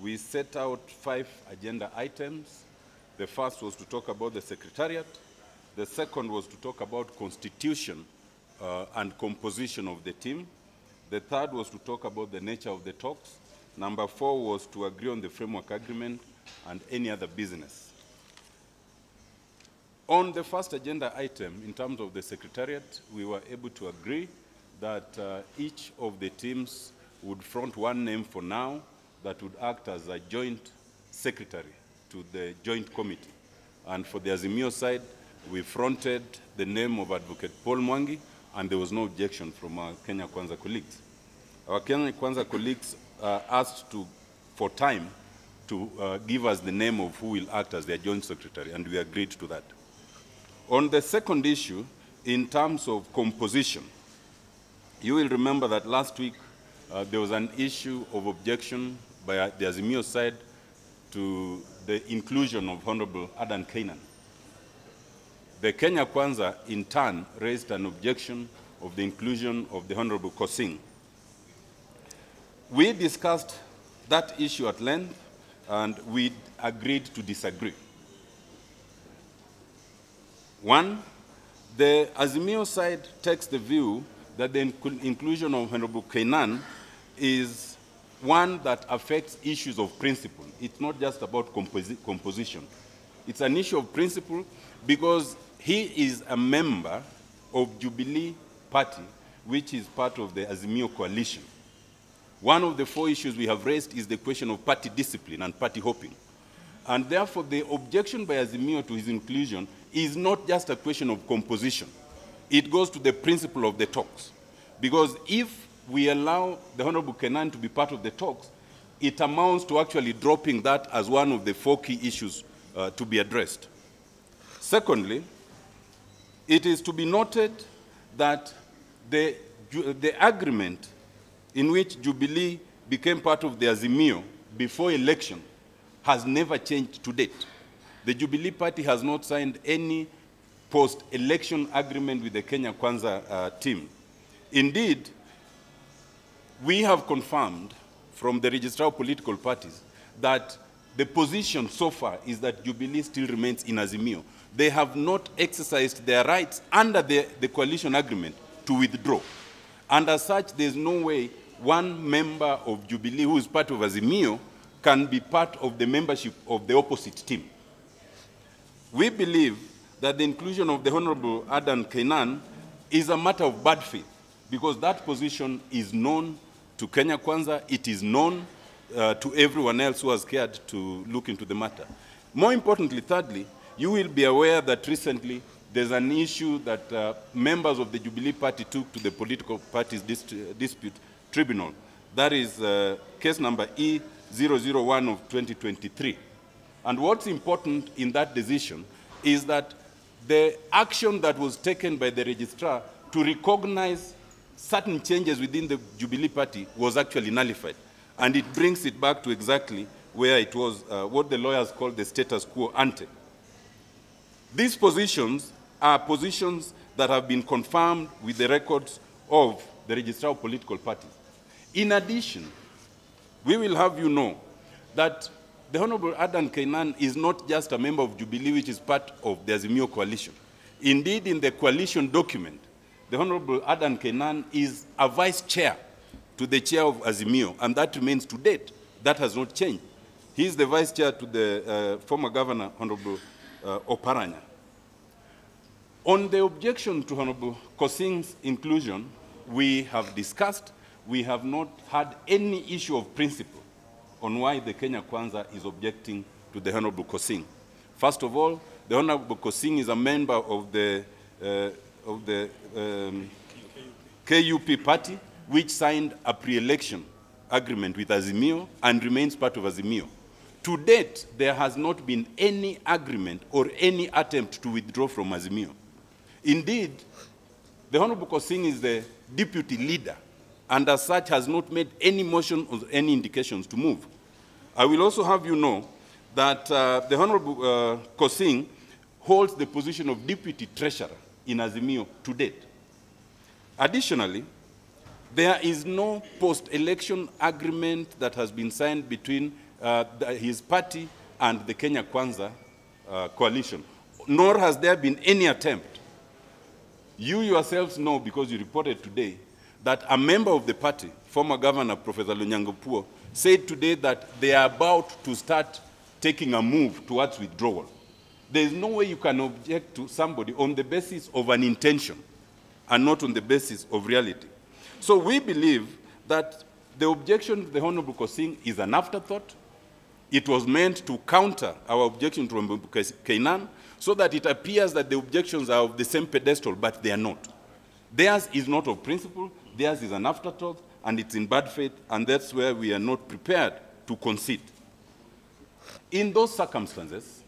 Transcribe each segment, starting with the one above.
we set out 5 agenda items. The first was to talk about the Secretariat. The second was to talk about constitution and composition of the team. The third was to talk about the nature of the talks. Number 4 was to agree on the framework agreement and any other business. On the first agenda item, in terms of the Secretariat, we were able to agree that each of the teams would front one name for now that would act as a joint secretary to the joint committee. And for the Azimio side, we fronted the name of Advocate Paul Mwangi, and there was no objection from our Kenya Kwanza colleagues. Our Kenya Kwanza colleagues asked for time to give us the name of who will act as their joint secretary, and we agreed to that. On the second issue, in terms of composition, you will remember that last week there was an issue of objection by the Azimio side to the inclusion of Honorable Adan Keynan. The Kenya Kwanza, in turn, raised an objection of the inclusion of the Honorable Kosing. We discussed that issue at length, and we agreed to disagree. One, the Azimio side takes the view that the inclusion of Honorable Keynan is one that affects issues of principle. It's not just about composition. It's an issue of principle because he is a member of Jubilee Party, which is part of the Azimio coalition. One of the 4 issues we have raised is the question of party discipline and party hopping. And therefore, the objection by Azimio to his inclusion is not just a question of composition. It goes to the principle of the talks. Because if we allow the Honorable Keynan to be part of the talks, it amounts to actually dropping that as one of the 4 key issues to be addressed. Secondly, it is to be noted that the agreement in which Jubilee became part of the Azimio before election has never changed to date. The Jubilee Party has not signed any post-election agreement with the Kenya Kwanza team. Indeed, we have confirmed from the Registrar of Political Parties that the position so far is that Jubilee still remains in Azimio. They have not exercised their rights under the coalition agreement to withdraw. And as such, there's no way one member of Jubilee who is part of Azimio can be part of the membership of the opposite team. We believe that the inclusion of the Honorable Adan Keynan is a matter of bad faith because that position is known to Kenya Kwanza, it is known to everyone else who has cared to look into the matter. More importantly, thirdly, you will be aware that recently there's an issue that members of the Jubilee Party took to the Political Parties Dispute Tribunal. That is case number E001 of 2023. And what's important in that decision is that the action that was taken by the registrar to recognize certain changes within the Jubilee Party was actually nullified. And it brings it back to exactly where it was, what the lawyers call the status quo ante. These positions are positions that have been confirmed with the records of the Registrar of Political Parties. In addition, we will have you know that the Honorable Adan Keynan is not just a member of Jubilee, which is part of the Azimio coalition. Indeed, in the coalition document, the Honorable Adan Keynan is a vice chair to the chair of Azimio, and that remains to date. That has not changed. He is the vice chair to the former governor, Honorable Oparanya. On the objection to Honorable Kosing's inclusion, we have discussed, we have not had any issue of principle on why the Kenya Kwanza is objecting to the Honorable Kosing. First of all, the Honorable Kosing is a member of the KUP party, which signed a pre-election agreement with Azimio and remains part of Azimio. To date, there has not been any agreement or any attempt to withdraw from Azimio. Indeed, the Honorable Kosing is the deputy leader and as such has not made any motion or any indications to move. I will also have you know that the Honorable Kosing holds the position of deputy treasurer in Azimio to date. Additionally, there is no post-election agreement that has been signed between his party and the Kenya Kwanza coalition, nor has there been any attempt. You yourselves know, because you reported today, that a member of the party, former Governor Professor Lonyango, said today that they are about to start taking a move towards withdrawal. There is no way you can object to somebody on the basis of an intention and not on the basis of reality. So we believe that the objection to the Honorable Kosing is an afterthought. It was meant to counter our objection to Honorable Kainan, so that it appears that the objections are of the same pedestal, but they are not. Theirs is not of principle, theirs is an afterthought, and it's in bad faith, and that's where we are not prepared to concede. In those circumstances,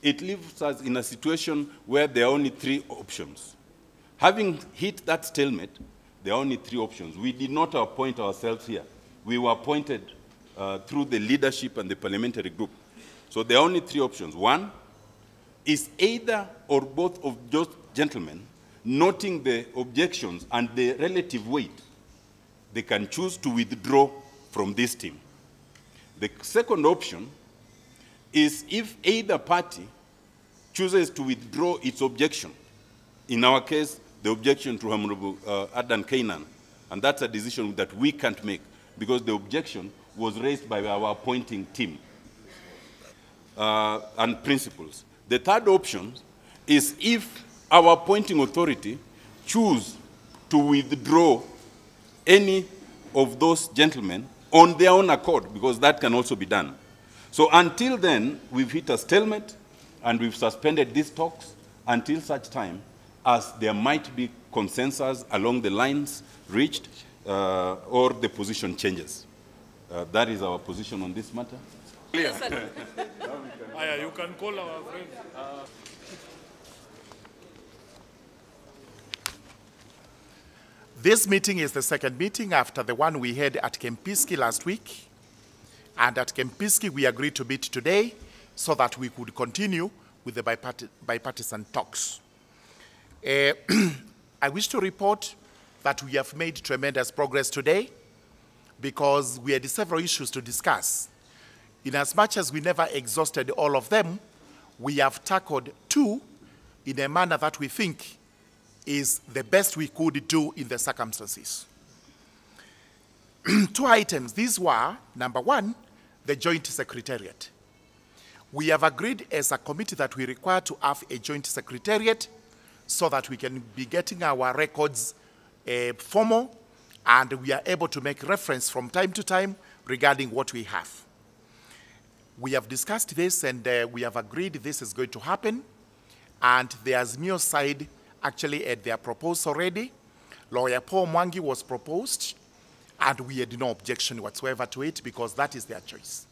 it leaves us in a situation where there are only three options. Having hit that stalemate, there are only three options. We did not appoint ourselves here. We were appointed through the leadership and the parliamentary group. So there are only three options. One is either or both of those gentlemen, noting the objections and the relative weight, they can choose to withdraw from this team. The second option is if either party chooses to withdraw its objection. In our case, the objection to Honorable Adan Kainan. And that's a decision that we can't make, because the objection was raised by our appointing team and principles. The third option is if our appointing authority choose to withdraw any of those gentlemen on their own accord, because that can also be done. So until then, we've hit a stalemate, and we've suspended these talks until such time as there might be consensus along the lines reached or the position changes. That is our position on this matter. Yes, you can call our friend. This meeting is the second meeting after the one we had at Kempinski last week. And at Kempinski, we agreed to meet today so that we could continue with the bipartisan talks. I wish to report that we have made tremendous progress today because we had several issues to discuss. In as much as we never exhausted all of them, we have tackled two in a manner that we think is the best we could do in the circumstances. Two items. These were, number one, the joint secretariat. We have agreed as a committee that we require to have a joint secretariat so that we can be getting our records formal, and we are able to make reference from time to time regarding what we have. We have discussed this, and we have agreed this is going to happen, and the Azimio side actually had their proposal already. Lawyer Paul Mwangi was proposed, and we had no objection whatsoever to it because that is their choice.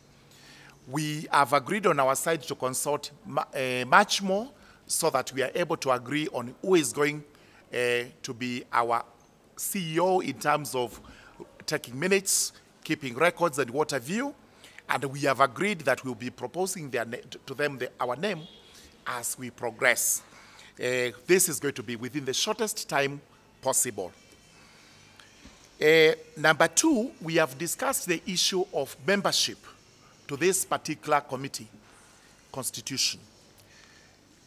We have agreed on our side to consult much more so that we are able to agree on who is going to be our CEO in terms of taking minutes, keeping records, and what have you. And we have agreed that we'll be proposing to them our name as we progress. This is going to be within the shortest time possible. Number two, we have discussed the issue of membership to this particular committee constitution.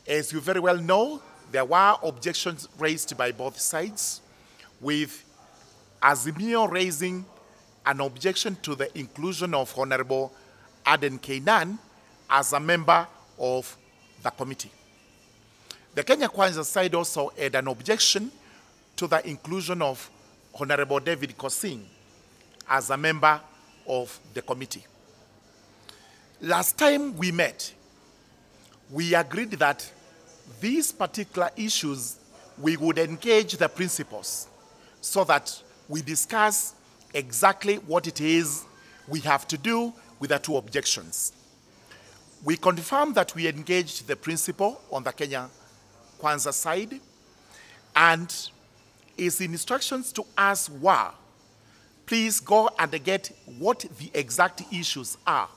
As you very well know, there were objections raised by both sides, with Azimio raising an objection to the inclusion of Honorable Adan Kainan as a member of the committee. The Kenya Kwanza side also had an objection to the inclusion of Honorable David Kosing as a member of the committee. Last time we met, we agreed that these particular issues, we would engage the principals so that we discuss exactly what it is we have to do with the two objections. We confirmed that we engaged the principal on the Kenya Kwanza side, and his instructions to us were, please go and get what the exact issues are.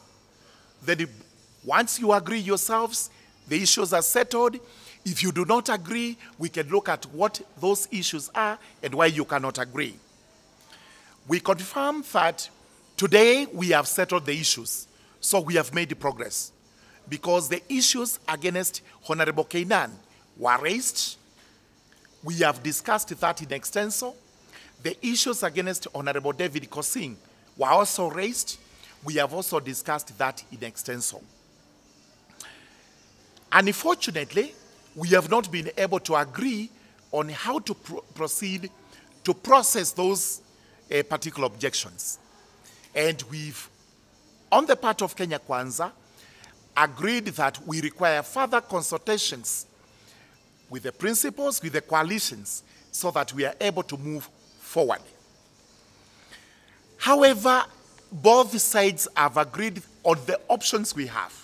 Then once you agree yourselves, the issues are settled. If you do not agree, we can look at what those issues are and why you cannot agree. We confirm that today we have settled the issues So we have made progress because the issues against Honorable Kainan were raised. We have discussed that in extenso. The issues against Honorable David Kosing were also raised. We have also discussed that in extenso. Unfortunately, we have not been able to agree on how to proceed to process those particular objections. And we've, on the part of Kenya Kwanza, agreed that we require further consultations with the principals, with the coalitions, so that we are able to move forward. However, both sides have agreed on the options we have.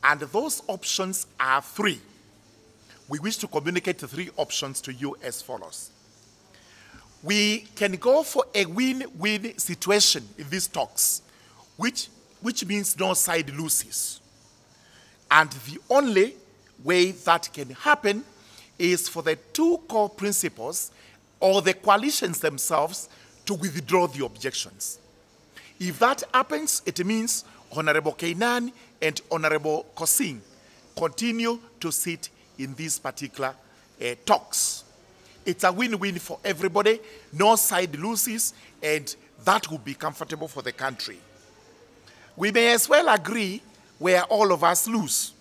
And those options are three. We wish to communicate the three options to you as follows. We can go for a win-win situation in these talks, which means no side loses. And the only way that can happen is for the two core principles or the coalitions themselves to withdraw the objections. If that happens, it means Honorable Kainan and Honorable Kosing continue to sit in these particular talks. It's a win-win for everybody, no side loses, and that will be comfortable for the country. We may as well agree where all of us lose,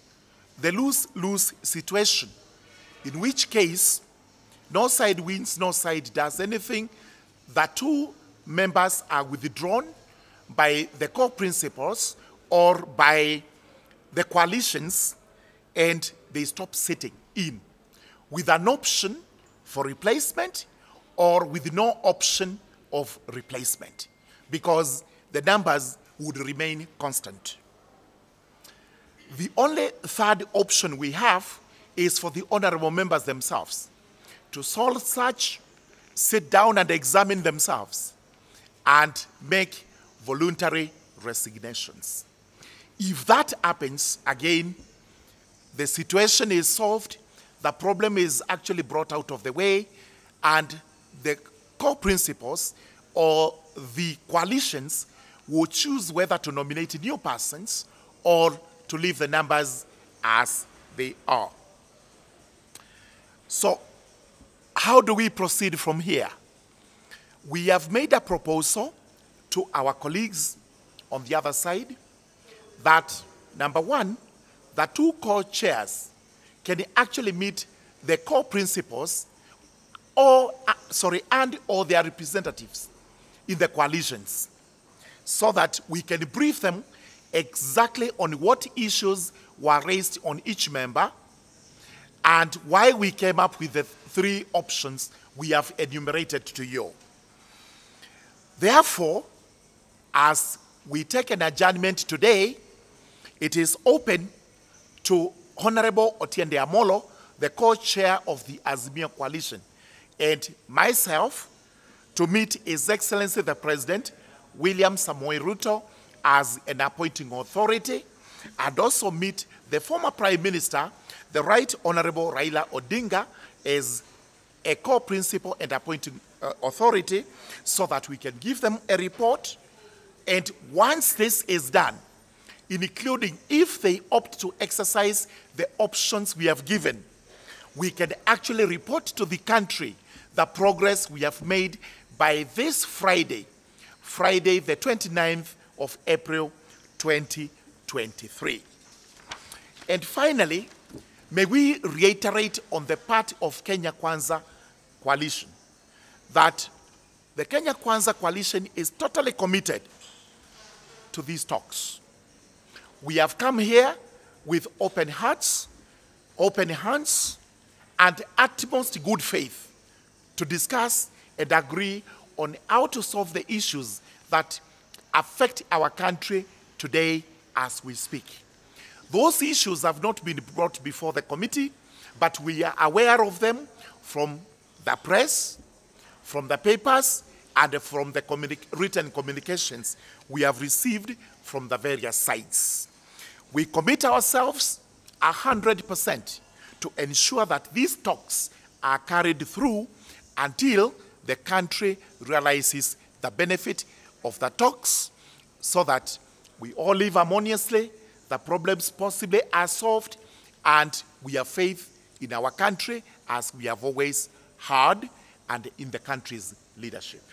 the lose-lose situation, in which case no side wins, no side does anything. The two members are withdrawn by the core principles or by the coalitions, and they stop sitting in with an option for replacement or with no option of replacement because the numbers would remain constant. The only third option we have is for the honorable members themselves to solve such, sit down and examine themselves and make voluntary resignations. If that happens, again, the situation is solved, the problem is actually brought out of the way, and the core principles or the coalitions will choose whether to nominate new persons or to leave the numbers as they are. So, how do we proceed from here? We have made a proposal to our colleagues on the other side that, number one, the two core chairs can actually meet the core principles and or their representatives in the coalitions so that we can brief them exactly on what issues were raised on each member and why we came up with the three options we have enumerated to you. Therefore, as we take an adjournment today, it is open to Honorable Otiende Amolo, the co-chair of the Azimio Coalition, and myself to meet His Excellency the President, William Samoei Ruto, as an appointing authority, and also meet the former Prime Minister, the Right Honorable Raila Odinga, as a co-principal and appointing authority, so that we can give them a report. And once this is done, including if they opt to exercise the options we have given, we can actually report to the country the progress we have made by this Friday, Friday the 29th of April 2023. And finally, may we reiterate on the part of Kenya Kwanza Coalition that the Kenya Kwanza Coalition is totally committed to these talks. We have come here with open hearts, open hands, and utmost good faith to discuss and agree on how to solve the issues that affect our country today as we speak. Those issues have not been brought before the committee, but we are aware of them from the press, from the papers, and from the written communications we have received from the various sides. We commit ourselves 100% to ensure that these talks are carried through until the country realizes the benefit of the talks so that we all live harmoniously, the problems possibly are solved, and we have faith in our country as we have always had, and in the country's leadership.